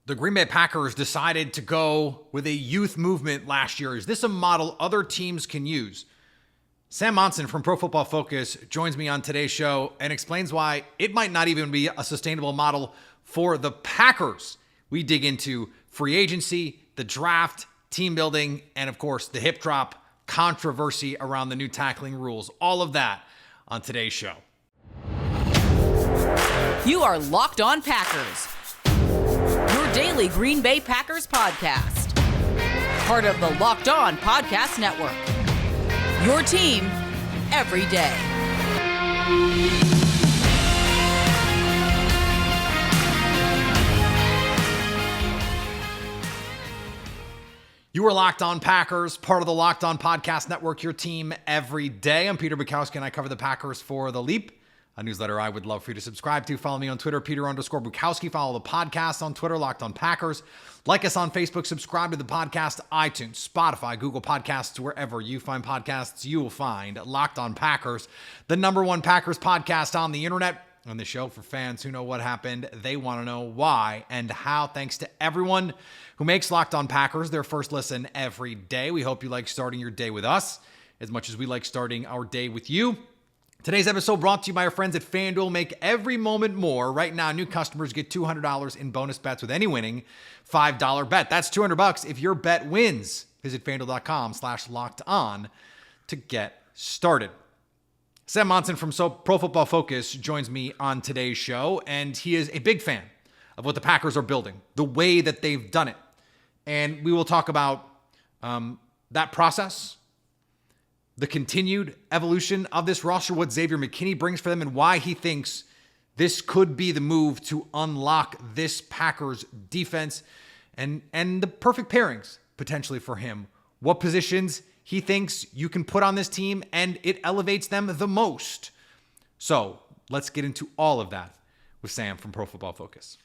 The Green Bay Packers decided to go with a youth movement last year. Is this a model other teams can use? Sam Monson from Pro Football Focus joins me on today's show and explains why it might not even be a sustainable model for the Packers. We dig into free agency, the draft, team building, and of course, the hip drop controversy around the new tackling rules. All of that on today's show. You are Locked On Packers, your daily Green Bay Packers podcast. Part of the Locked On Podcast Network, your team every day. You are Locked On Packers, part of the Locked On Podcast Network, your team every day. I'm Peter Bukowski, and I cover the Packers for The Leap, a newsletter I would love for you to subscribe to. Follow me on Twitter, Peter_Bukowski. Follow the podcast on Twitter, Locked On Packers. Like us on Facebook. Subscribe to the podcast, iTunes, Spotify, Google Podcasts, wherever you find podcasts, you will find Locked On Packers, the #1 Packers podcast on the internet. On the show for fans who know what happened, they want to know why and how. Thanks to everyone who makes Locked On Packers their first listen every day. We hope you like starting your day with us as much as we like starting our day with you. Today's episode brought to you by our friends at FanDuel. Make every moment more. Right now, new customers get $200 in bonus bets with any winning $5 bet. That's $200 if your bet wins. Visit FanDuel.com/lockedon to get started. Sam Monson from Pro Football Focus joins me on today's show, and he is a big fan of what the Packers are building, the way that they've done it. And we will talk about that process, the continued evolution of this roster, what Xavier McKinney brings for them, and why he thinks this could be the move to unlock this Packers defense and the perfect pairings potentially for him. What positions he thinks you can put on this team and it elevates them the most. So let's get into all of that with Sam from Pro Football Focus.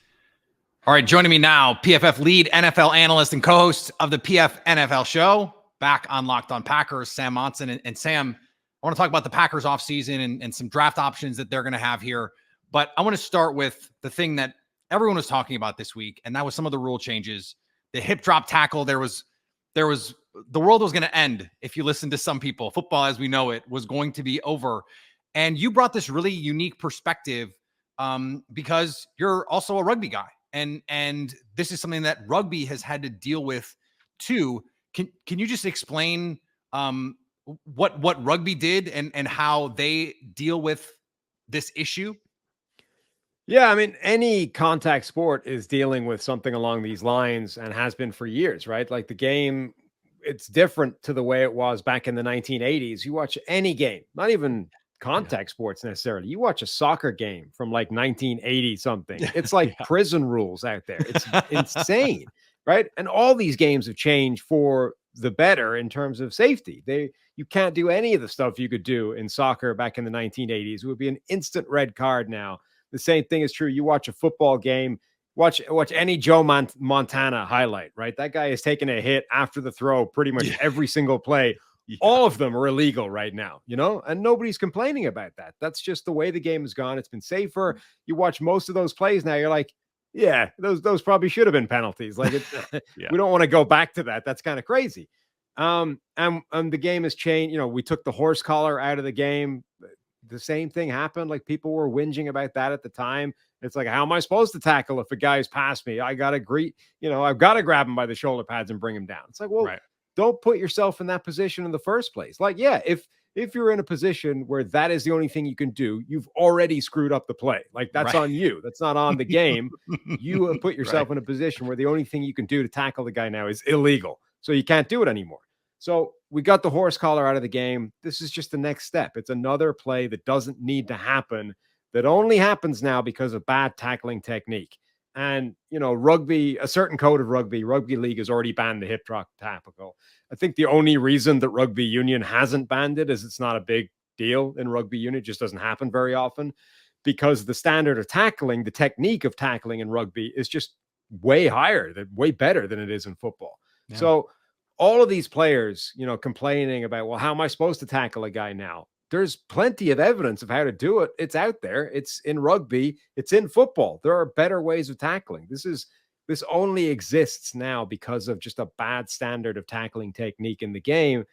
All right, joining me now, PFF lead NFL analyst and co-host of the PF NFL show, back on Locked On Packers, Sam Monson. And Sam, I want to talk about the Packers offseason and some draft options that they're going to have here. But I want to start with the thing that everyone was talking about this week, and that was some of the rule changes. The hip drop tackle, there was the world was going to end if you listen to some people. Football as we know it was going to be over. And you brought this really unique perspective because you're also a rugby guy. And this is something that rugby has had to deal with too. Can you just explain what rugby did and how they deal with this issue? Yeah, I mean, any contact sport is dealing with something along these lines and has been for years, right? Like the game, it's different to the way it was back in the 1980s. You watch any game, not even contact sports necessarily. You watch a soccer game from like 1980 something. It's like prison rules out there. It's insane, right? And all these games have changed for the better in terms of safety. You can't do any of the stuff you could do in soccer back in the 1980s. It would be an instant red card now. The same thing is true. You watch a football game, watch any Joe Montana highlight, right? That guy is taking a hit after the throw pretty much every single play. Yeah. All of them are illegal right now, and nobody's complaining about that. That's just the way the game has gone. It's been safer. You watch most of those plays now, you're like, yeah, those probably should have been penalties. Like we don't want to go back to that. That's kind of crazy. And the game has changed. We took the horse collar out of the game. The same thing happened. Like people were whinging about that at the time. It's like, how am I supposed to tackle if a guy's past me? I got to I've got to grab him by the shoulder pads and bring him down. It's like, well, Don't put yourself in that position in the first place. Like, yeah, if you're in a position where that is the only thing you can do, you've already screwed up the play. Like that's on you. That's not on the game. You have put yourself in a position where the only thing you can do to tackle the guy now is illegal. So you can't do it anymore. So we got the horse collar out of the game. This is just the next step. It's another play that doesn't need to happen, that only happens now because of bad tackling technique. And, rugby, a certain code of rugby league has already banned the hip drop tackle. I think the only reason that rugby union hasn't banned it is it's not a big deal in rugby union. It just doesn't happen very often because the standard of tackling, the technique of tackling in rugby is just way higher, way better than it is in football. Yeah. So all of these players, complaining about, well, how am I supposed to tackle a guy now? There's plenty of evidence of how to do it. It's out there. It's in rugby. It's in football. There are better ways of tackling. This is This only exists now because of just a bad standard of tackling technique in the game.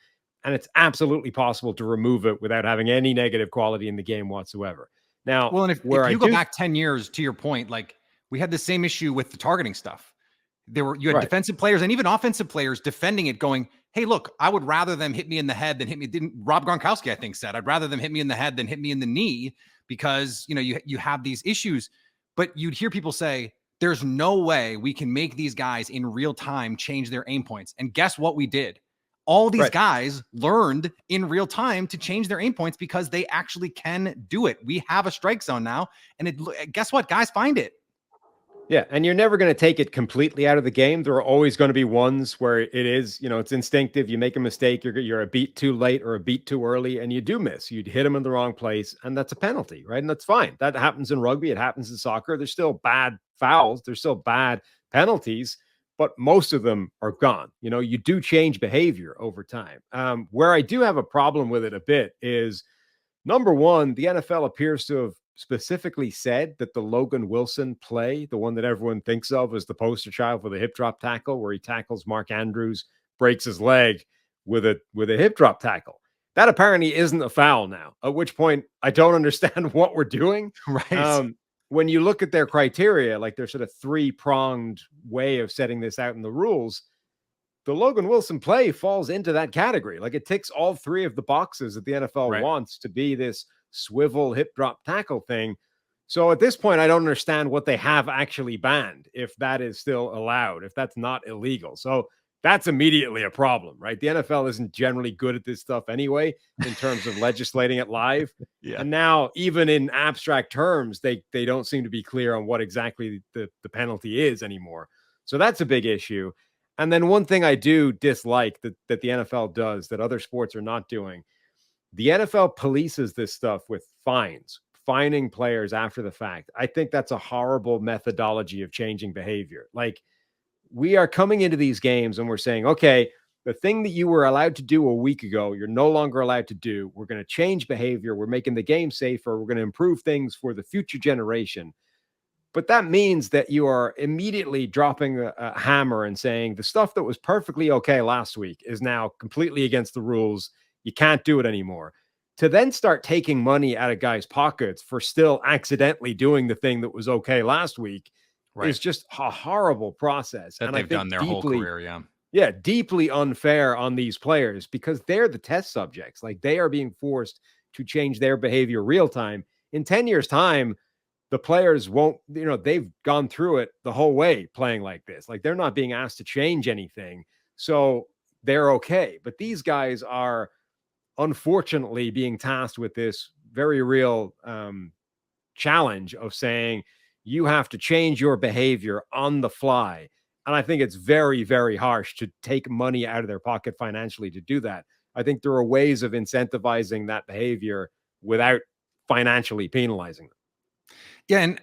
And it's absolutely possible to remove it without having any negative quality in the game whatsoever. Now, Well, and if you go back 10 years, to your point, like we had the same issue with the targeting stuff. You had defensive players and even offensive players defending it, going, "Hey, look, I would rather them hit me in the head than hit me." Didn't Rob Gronkowski, I think, said, "I'd rather them hit me in the head than hit me in the knee," because you have these issues. But you'd hear people say, "There's no way we can make these guys in real time change their aim points." And guess what we did? All these guys learned in real time to change their aim points because they actually can do it. We have a strike zone now, and guess what? Guys find it. Yeah, and you're never going to take it completely out of the game. There are always going to be ones where it is, it's instinctive. You make a mistake, you're a beat too late or a beat too early, and you do miss. You'd hit them in the wrong place, and that's a penalty, right? And that's fine. That happens in rugby. It happens in soccer. There's still bad fouls. There's still bad penalties, but most of them are gone. You do change behavior over time. Where I do have a problem with it a bit is, number one, the NFL appears to have specifically said that the Logan Wilson play, the one that everyone thinks of as the poster child for the hip drop tackle, where he tackles Mark Andrews, breaks his leg with a hip drop tackle, that apparently isn't a foul now, at which point I don't understand what we're doing. Right. When you look at their criteria, like their sort of three-pronged way of setting this out in the rules, the Logan Wilson play falls into that category. Like it ticks all three of the boxes that the NFL wants to be this swivel hip drop tackle thing. So at this point, I don't understand what they have actually banned, if that is still allowed, if that's not illegal. So that's immediately a problem, right? The NFL isn't generally good at this stuff anyway, in terms of legislating it live. Yeah. And now, even in abstract terms, they don't seem to be clear on what exactly the penalty is anymore. So that's a big issue. And then one thing I do dislike that the NFL does that other sports are not doing, the NFL polices this stuff with fining players after the fact. I think that's a horrible methodology of changing behavior. Like, we are coming into these games and we're saying, okay, the thing that you were allowed to do a week ago, you're no longer allowed to do. We're going to change behavior. We're making the game safer. We're going to improve things for the future generation. But that means that you are immediately dropping a hammer and saying the stuff that was perfectly okay last week is now completely against the rules. You can't do it anymore. To then start taking money out of guys' pockets for still accidentally doing the thing that was okay last week is just a horrible process. That they've done their whole career, Yeah, deeply unfair on these players because they're the test subjects. Like, they are being forced to change their behavior real time. In 10 years' time, the players won't, they've gone through it the whole way playing like this. Like, they're not being asked to change anything. So they're okay. But these guys are unfortunately being tasked with this very real challenge of saying you have to change your behavior on the fly. And I think it's very, very harsh to take money out of their pocket financially to do that. I think there are ways of incentivizing that behavior without financially penalizing them. Yeah, and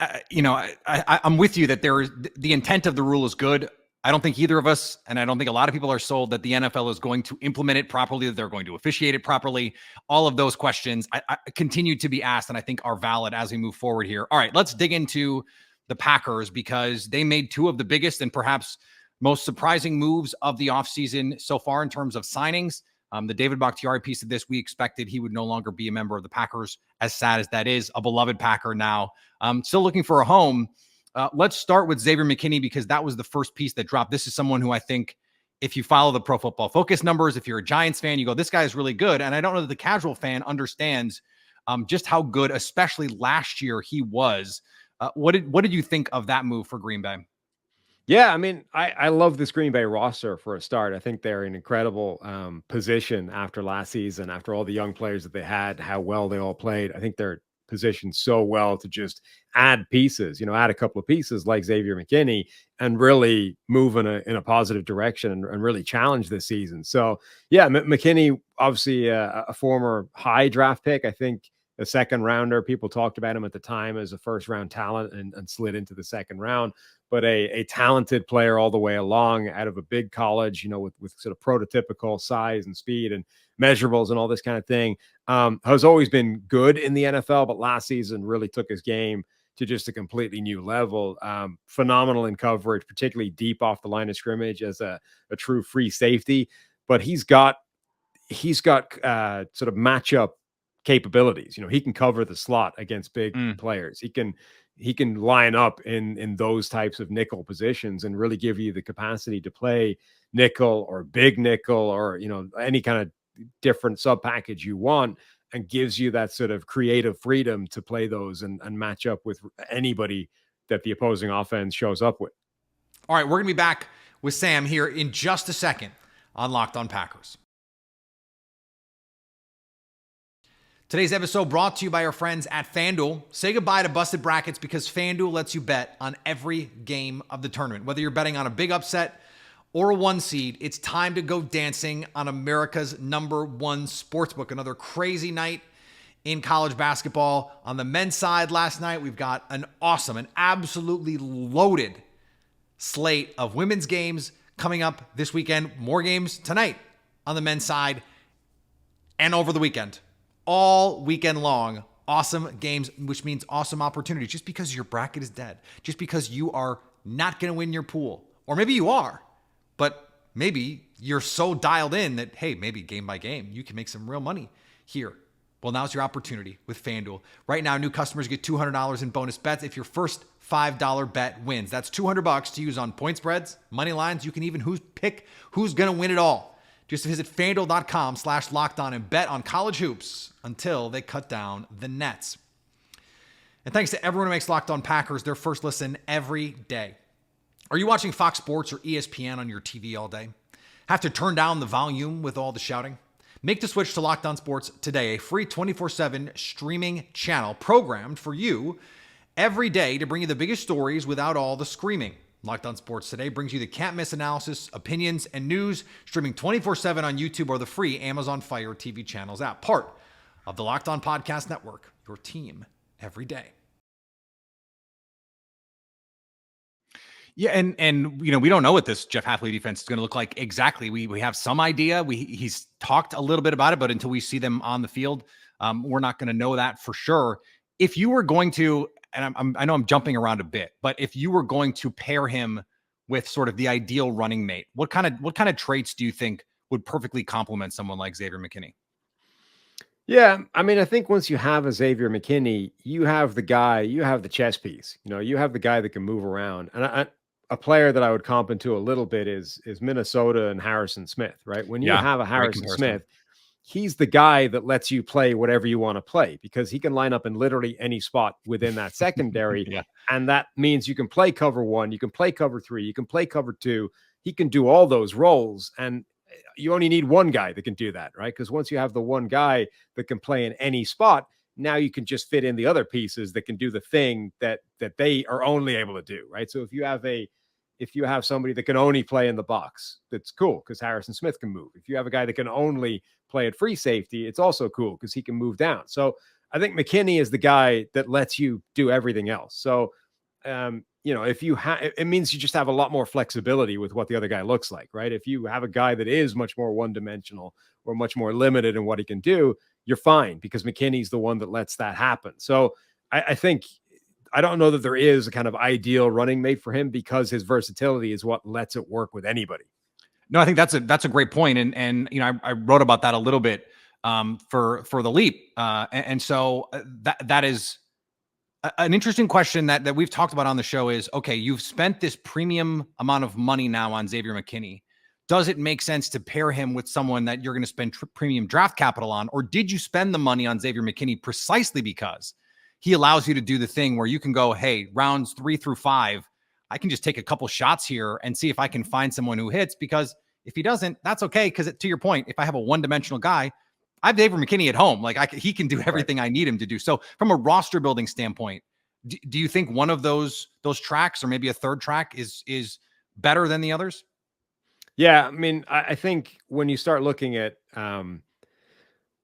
I'm with you that the intent of the rule is good. I don't think either of us, and I don't think a lot of people are sold that the NFL is going to implement it properly, that they're going to officiate it properly. All of those questions I continue to be asked, and I think are valid as we move forward here. All right, let's dig into the Packers because they made two of the biggest and perhaps most surprising moves of the offseason so far in terms of signings. The David Bakhtiari piece of this, we expected he would no longer be a member of the Packers, as sad as that is, a beloved Packer now. Still looking for a home. Let's start with Xavier McKinney because that was the first piece that dropped. This is someone who I think if you follow the Pro Football Focus numbers, if you're a Giants fan, you go, this guy is really good. And I don't know that the casual fan understands just how good, especially last year, he was. What did you think of that move for Green Bay? Yeah, I mean, I love this Green Bay roster for a start. I think they're in incredible position after last season, after all the young players that they had, how well they all played. I think they're positioned so well to just add pieces, add a couple of pieces like Xavier McKinney and really move in a positive direction and really challenge this season. So, yeah, McKinney, obviously a former high draft pick. I think a second rounder. People talked about him at the time as a first round talent and slid into the second round, but a talented player all the way along out of a big college, with sort of prototypical size and speed and measurables and all this kind of thing. Has always been good in the NFL, but last season really took his game to just a completely new level. Phenomenal in coverage, particularly deep off the line of scrimmage as a true free safety. But he's got sort of matchup capabilities. He can cover the slot against big players. He can line up in those types of nickel positions and really give you the capacity to play nickel or big nickel or any kind of different sub package you want, and gives you that sort of creative freedom to play those and match up with anybody that the opposing offense shows up with. All right, we're going to be back with Sam here in just a second on Locked On Packers. Today's episode brought to you by our friends at FanDuel. Say goodbye to busted brackets because FanDuel lets you bet on every game of the tournament. Whether you're betting on a big upset or a 1 seed, it's time to go dancing on America's #1 sportsbook. Another crazy night in college basketball. On the men's side last night, we've got an absolutely loaded slate of women's games coming up this weekend. More games tonight on the men's side and over the weekend. All weekend long, awesome games, which means awesome opportunities. Just because your bracket is dead, just because you are not going to win your pool, or maybe you are, but maybe you're so dialed in that, hey, maybe game by game, you can make some real money here. Well, now's your opportunity with FanDuel. Right now, new customers get $200 in bonus bets if your first $5 bet wins. That's $200 to use on point spreads, money lines. You can even pick who's going to win it all. Just visit FanDuel.com/lockedon and bet on college hoops until they cut down the nets. And thanks to everyone who makes Locked On Packers their first listen every day. Are you watching Fox Sports or ESPN on your TV all day? Have to turn down the volume with all the shouting? Make the switch to Locked On Sports today, a free 24/7 streaming channel programmed for you every day to bring you the biggest stories without all the screaming. Locked On Sports Today brings you the can't-miss analysis, opinions, and news, streaming 24/7 on YouTube or the free Amazon Fire TV channels app. Part of the Locked On Podcast Network, your team every day. Yeah, and we don't know what this Jeff Hafley defense is going to look like exactly. We have some idea. He's talked a little bit about it, but until we see them on the field, we're not going to know that for sure. If you were going to, and I know I'm jumping around a bit, but if you were going to pair him with sort of the ideal running mate, what kind of traits do you think would perfectly complement someone like Xavier McKinney? Yeah, I mean, I think once you have a Xavier McKinney, you have the chess piece. You have the guy that can move around. And a player that I would comp into a little bit is Minnesota and Harrison Smith, right? When you have a Harrison Smith, he's the guy that lets you play whatever you want to play because he can line up in literally any spot within that secondary. Yeah. And that means you can play cover 1, you can play cover 3, you can play cover 2. He can do all those roles. And you only need one guy that can do that, right? Because once you have the one guy that can play in any spot, now you can just fit in the other pieces that can do the thing that they are only able to do, right? So if you have somebody that can only play in the box, that's cool because Harrison Smith can move. If you have a guy that can only play at free safety, it's also cool because he can move down. So I think McKinney is the guy that lets you do everything else. So, if you it means you just have a lot more flexibility with what the other guy looks like, right? If you have a guy that is much more one-dimensional or much more limited in what he can do, you're fine because McKinney's the one that lets that happen. So I think, I don't know that there is a kind of ideal running mate for him because his versatility is what lets it work with anybody. No, I think that's a great point. And I wrote about that a little bit for the Leap. And so that is an interesting question that we've talked about on the show is, okay, you've spent this premium amount of money now on Xavier McKinney. Does it make sense to pair him with someone that you're going to spend premium draft capital on? Or did you spend the money on Xavier McKinney precisely because he allows you to do the thing where you can go, hey, rounds 3 through 5, I can just take a couple shots here and see if I can find someone who hits, because if he doesn't, that's okay. Because to your point, if I have a one-dimensional guy, I have Xavier McKinney at home. Like he can do everything I need him to do. So from a roster building standpoint, do you think one of those tracks or maybe a third track is better than the others? Yeah. I mean, I think when you start looking at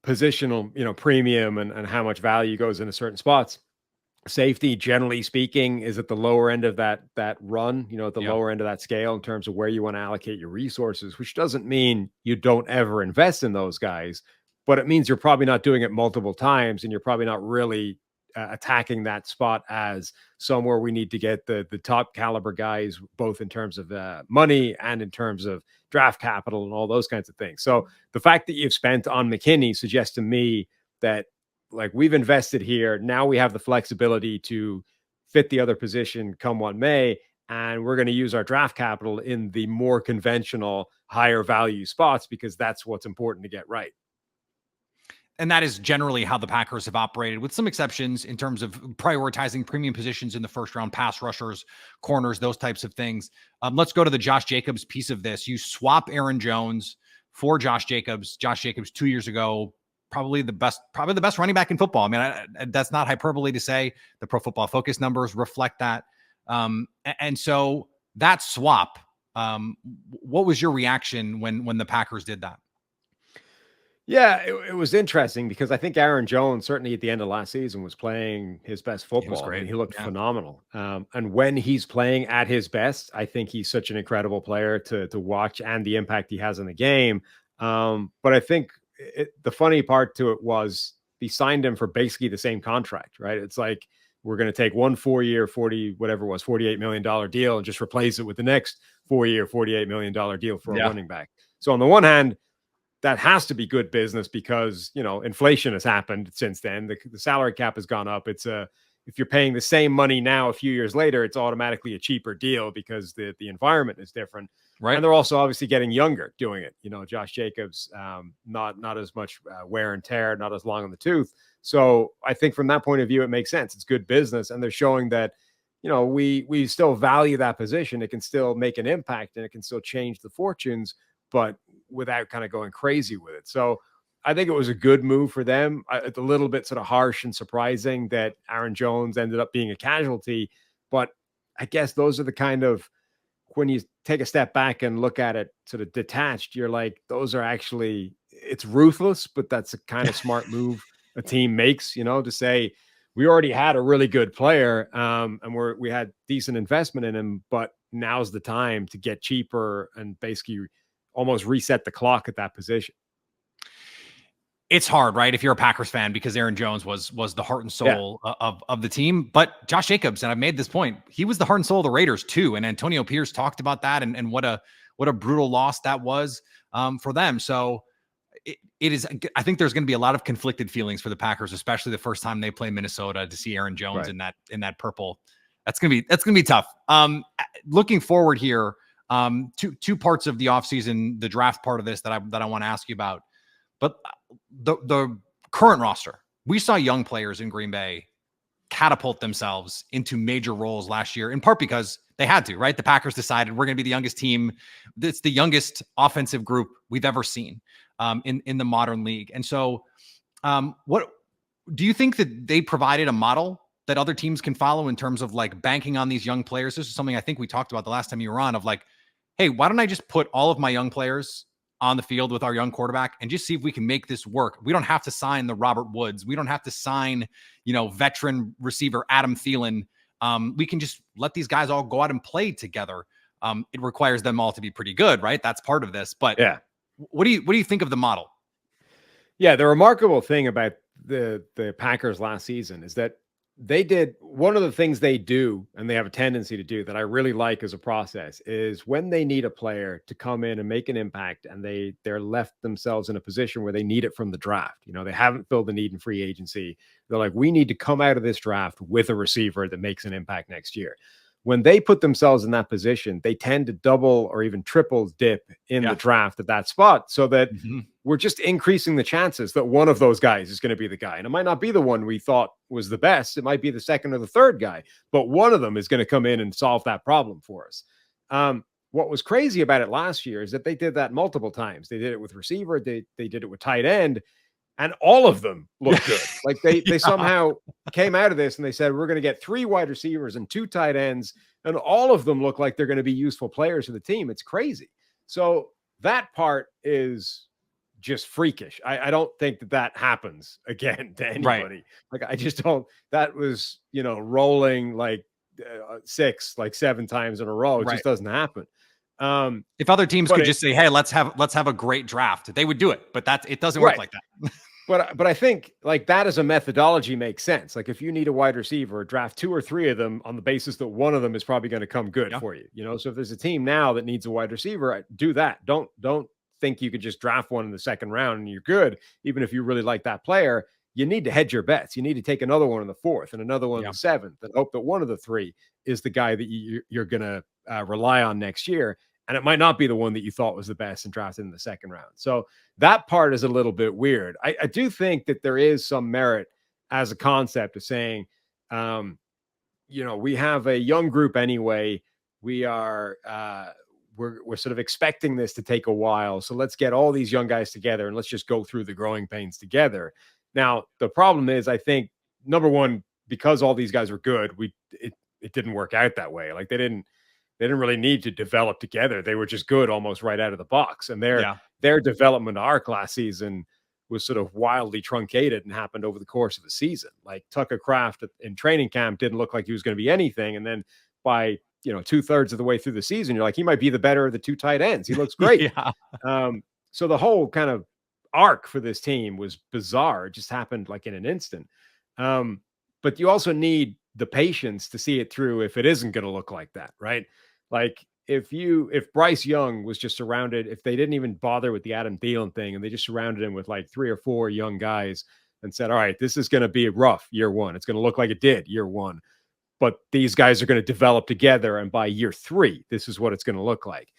positional, premium and how much value goes into certain spots, safety, generally speaking, is at the lower end of that run, at the lower end of that scale in terms of where you want to allocate your resources, which doesn't mean you don't ever invest in those guys, but it means you're probably not doing it multiple times and you're probably not really attacking that spot as somewhere we need to get the top caliber guys, both in terms of money and in terms of draft capital and all those kinds of things. So the fact that you've spent on McKinney suggests to me that like we've invested here. Now we have the flexibility to fit the other position come what may. And we're going to use our draft capital in the more conventional, higher value spots because that's what's important to get right. And that is generally how the Packers have operated, with some exceptions in terms of prioritizing premium positions in the first round, pass rushers, corners, those types of things. Let's go to the Josh Jacobs piece of this. You swap Aaron Jones for Josh Jacobs. Josh Jacobs 2 years ago, probably the best running back in football. I mean, that's not hyperbole to say. The Pro Football Focus numbers reflect that. And so that swap, what was your reaction when the Packers did that? Yeah, it was interesting because I think Aaron Jones, certainly at the end of last season, was playing his best football. He was great. And he looked phenomenal. And when he's playing at his best, I think he's such an incredible player to watch and the impact he has in the game. But I think the funny part to it was he signed him for basically the same contract, right? It's like, we're going to take 1 4-year, $48 million deal and just replace it with the next 4-year, $48 million deal for a running back. So on the one hand, that has to be good business because, inflation has happened since then. The salary cap has gone up. It's if you're paying the same money now, a few years later, it's automatically a cheaper deal because the environment is different. Right. And they're also obviously getting younger doing it. Josh Jacobs, not as much wear and tear, not as long on the tooth. So I think from that point of view, it makes sense. It's good business. And they're showing that, we still value that position. It can still make an impact and it can still change the fortunes, but without kind of going crazy with it. So I think it was a good move for them. It's a little bit sort of harsh and surprising that Aaron Jones ended up being a casualty, but I guess those are the kind of, when you take a step back and look at it sort of detached, you're like, those are actually, it's ruthless, but that's a kind of smart move a team makes, to say, we already had a really good player and we had decent investment in him, but now's the time to get cheaper and basically almost reset the clock at that position. It's hard, right? If you're a Packers fan, because Aaron Jones was the heart and soul of the team. But Josh Jacobs, and I've made this point, he was the heart and soul of the Raiders too. And Antonio Pierce talked about that and what a brutal loss that was for them. So it is, I think there's going to be a lot of conflicted feelings for the Packers, especially the first time they play Minnesota, to see Aaron Jones in that purple. That's going to be tough. Looking forward here, two parts of the offseason, the draft part of this that I want to ask you about. But the current roster, we saw young players in Green Bay catapult themselves into major roles last year, in part because they had to, right? The Packers decided we're going to be the youngest team. It's the youngest offensive group we've ever seen in the modern league. And so what do you think that they provided a model that other teams can follow in terms of like banking on these young players? This is something I think we talked about the last time you were on, of like, hey, why don't I just put all of my young players on the field with our young quarterback and just see if we can make this work? We don't have to sign the Robert Woods. We don't have to sign, veteran receiver Adam Thielen. We can just let these guys all go out and play together. It requires them all to be pretty good, right? That's part of this. But yeah, what do you think of the model? Yeah, the remarkable thing about the Packers last season is that they did one of the things they do, and they have a tendency to do that I really like as a process, is when they need a player to come in and make an impact and they're left themselves in a position where they need it from the draft. They haven't filled the need in free agency. They're like, we need to come out of this draft with a receiver that makes an impact next year. When they put themselves in that position, they tend to double or even triple dip in the draft at that spot, so that we're just increasing the chances that one of those guys is going to be the guy. And it might not be the one we thought was the best. It might be the second or the third guy, but one of them is going to come in and solve that problem for us. What was crazy about it last year is that they did that multiple times. They did it with receiver. They did it with tight end. And all of them looked good. Like they somehow came out of this and they said, we're going to get 3 wide receivers and 2 tight ends. And all of them look like they're going to be useful players for the team. It's crazy. So that part is just freakish. I don't think that happens again to anybody. Right. Like, I just don't. That was, rolling like 7 times in a row. It just doesn't happen. If other teams could just say, hey, let's have a great draft, they would do it. But it doesn't work like that. But I think like that as a methodology makes sense. Like if you need a wide receiver, draft 2 or 3 of them on the basis that one of them is probably going to come good for you. You know, so if there's a team now that needs a wide receiver, do that. Don't think you could just draft one in the second round and you're good. Even if you really like that player, you need to hedge your bets. You need to take another one in the 4th and another one in the 7th and hope that one of the 3 is the guy that you're going to rely on next year. And it might not be the one that you thought was the best and drafted in the second round. So that part is a little bit weird. I do think that there is some merit as a concept of saying, you know, we have a young group anyway. We are, we're sort of expecting this to take a while. So let's get all these young guys together and let's just go through the growing pains together. Now, the problem is, I think, number one, because all these guys were good, it didn't work out that way. Like they didn't really need to develop together. They were just good almost right out of the box. And their development arc last season was sort of wildly truncated and happened over the course of the season. Like Tucker Kraft in training camp didn't look like he was going to be anything. And then by, 2/3 of the way through the season, you're like, he might be the better of the 2 tight ends. He looks great. So the whole kind of arc for this team was bizarre. It just happened like in an instant. But you also need the patience to see it through if it isn't going to look like that, right? Like if Bryce Young was just surrounded, if they didn't even bother with the Adam Thielen thing and they just surrounded him with like 3 or 4 young guys and said, all right, this is going to be rough year 1. It's going to look like it did year 1, but these guys are going to develop together. And by year 3, this is what it's going to look like.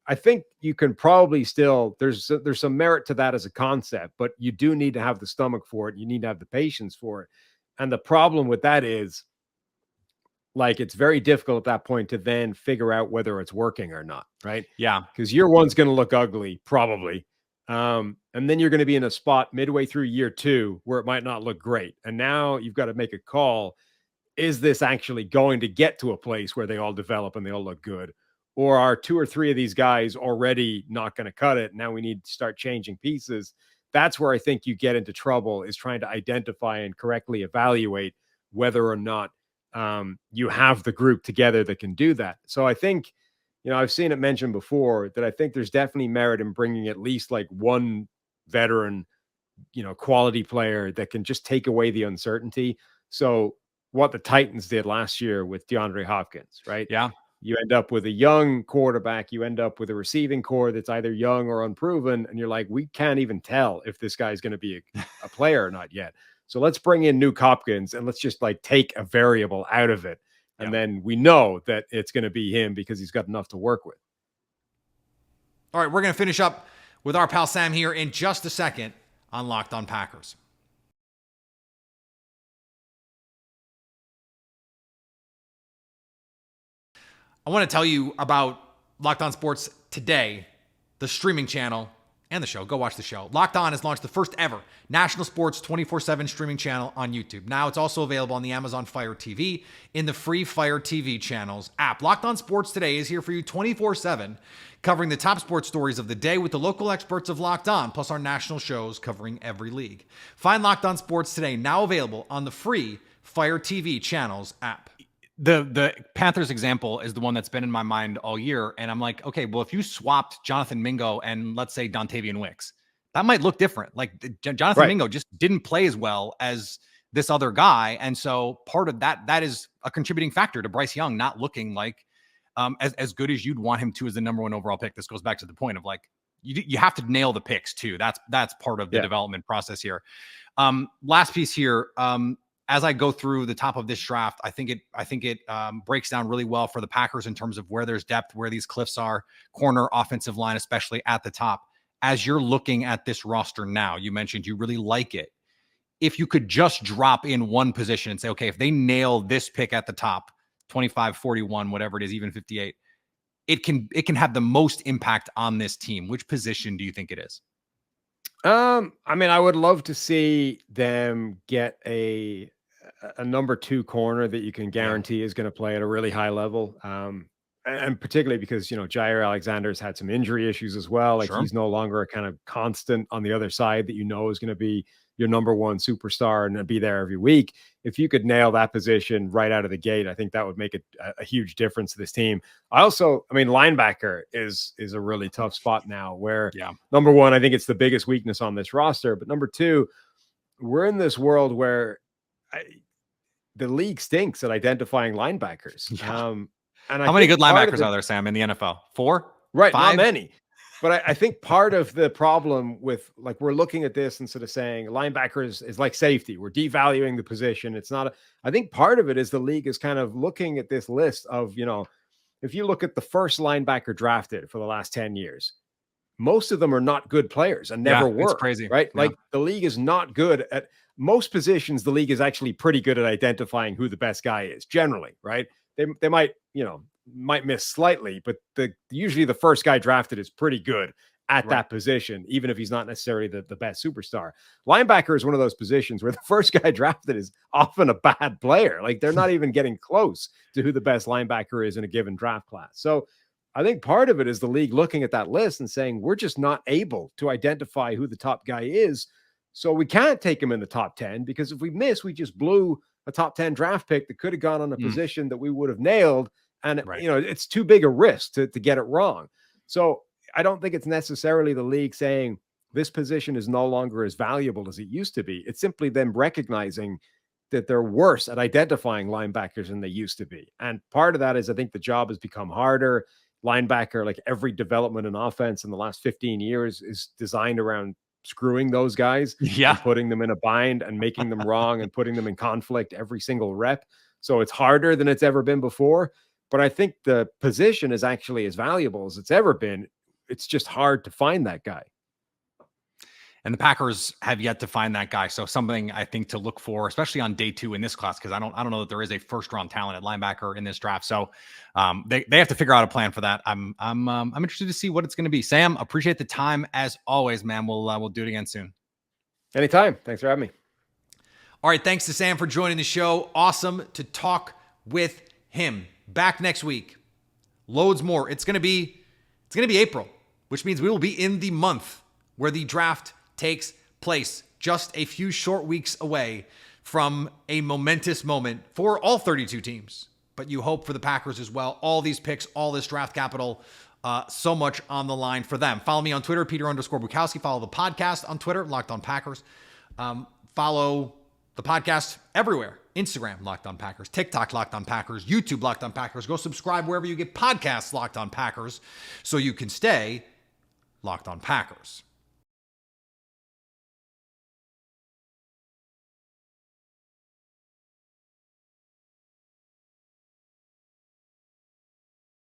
I think you can probably still, there's some merit to that as a concept, but you do need to have the stomach for it. You need to have the patience for it. And the problem with that is, like, it's very difficult at that point to then figure out whether it's working or not, right? Yeah. Because year 1's going to look ugly, probably. And then you're going to be in a spot midway through year 2 where it might not look great. And now you've got to make a call. Is this actually going to get to a place where they all develop and they all look good? Or are 2 or 3 of these guys already not going to cut it? Now we need to start changing pieces. That's where I think you get into trouble, is trying to identify and correctly evaluate whether or not you have the group together that can do that. So I think, I've seen it mentioned before that I think there's definitely merit in bringing at least like one veteran, quality player that can just take away the uncertainty. So what the Titans did last year with DeAndre Hopkins, right? Yeah. You end up with a young quarterback. You end up with a receiving core that's either young or unproven. And you're like, we can't even tell if this guy's going to be a player or not yet. So let's bring in Nuke Hopkins and let's just like take a variable out of it. And then we know that it's going to be him because he's got enough to work with. All right, we're going to finish up with our pal Sam here in just a second on Locked On Packers. I want to tell you about Locked On Sports Today, the streaming channel and the show. Go watch the show. Locked On has launched the first ever national sports 24/7 streaming channel on YouTube. Now it's also available on the Amazon Fire TV in the free Fire TV channels app. Locked On Sports Today is here for you 24/7, covering the top sports stories of the day with the local experts of Locked On, plus our national shows covering every league. Find Locked On Sports Today, now available on the free Fire TV channels app. The Panthers example is the one that's been in my mind all year. And I'm like, okay, well, if you swapped Jonathan Mingo and let's say Dontavian Wicks, that might look different. Like Jonathan Mingo just didn't play as well as this other guy. And so part of that is a contributing factor to Bryce Young not looking like as good as you'd want him to as the number 1 overall pick. This goes back to the point of like, you have to nail the picks too. That's part of the development process here. Last piece here. As I go through the top of this draft, I think it breaks down really well for the Packers in terms of where there's depth, where these cliffs are, corner, offensive line, especially at the top. As you're looking at this roster now, you mentioned you really like it. If you could just drop in one position and say, okay, if they nail this pick at the top, 25, 41, whatever it is, even 58, it can have the most impact on this team. Which position do you think it is? I mean, I would love to see them get a number 2 corner that you can guarantee is going to play at a really high level. And particularly because, Jair Alexander's had some injury issues as well. Like he's no longer a kind of constant on the other side that is going to be your number 1 superstar and be there every week. If you could nail that position right out of the gate, I think that would make a huge difference to this team. Linebacker is a really tough spot now where number 1, I think it's the biggest weakness on this roster, but number 2, we're in this world where the league stinks at identifying linebackers. Yeah. And How many good linebackers are there, Sam, in the NFL? 4? Right, 5? not many. But I think part of the problem with, like, we're looking at this and sort of saying linebackers is like safety. We're devaluing the position. It's not. I think part of it is the league is kind of looking at this list of, if you look at the first linebacker drafted for the last 10 years, most of them are not good players and never were. It's crazy, right? Yeah. Like, the league is not good at most positions. The league is actually pretty good at identifying who the best guy is generally, right? They might, might miss slightly, but usually the first guy drafted is pretty good at that position, even if he's not necessarily the best superstar. Linebacker is one of those positions where the first guy drafted is often a bad player. Like, they're not even getting close to who the best linebacker is in a given draft class. So I think part of it is the league looking at that list and saying, we're just not able to identify who the top guy is. So we can't take him in the top 10, because if we miss, we just blew a top 10 draft pick that could have gone on a position that we would have nailed. And, it's too big a risk to get it wrong. So I don't think it's necessarily the league saying this position is no longer as valuable as it used to be. It's simply them recognizing that they're worse at identifying linebackers than they used to be. And part of that is, I think the job has become harder. Linebacker, like every development in offense in the last 15 years, is designed around screwing those guys, and putting them in a bind and making them wrong and putting them in conflict every single rep. So it's harder than it's ever been before. But I think the position is actually as valuable as it's ever been. It's just hard to find that guy. And the Packers have yet to find that guy. So something I think to look for, especially on day 2 in this class, because I don't know that there is a first round talent at linebacker in this draft. So they have to figure out a plan for that. I'm interested to see what it's going to be. Sam, appreciate the time as always, man. We'll do it again soon. Anytime. Thanks for having me. All right. Thanks to Sam for joining the show. Awesome to talk with him. Back next week. Loads more. It's going to be April, which means we will be in the month where the draft takes place, just a few short weeks away from a momentous moment for all 32 teams. But you hope for the Packers as well. All these picks, all this draft capital, so much on the line for them. Follow me on Twitter, Peter_Bukowski. Follow the podcast on Twitter, Locked On Packers. Follow the podcast everywhere. Instagram, Locked On Packers. TikTok, Locked On Packers. YouTube, Locked On Packers. Go subscribe wherever you get podcasts, Locked On Packers, so you can stay Locked On Packers.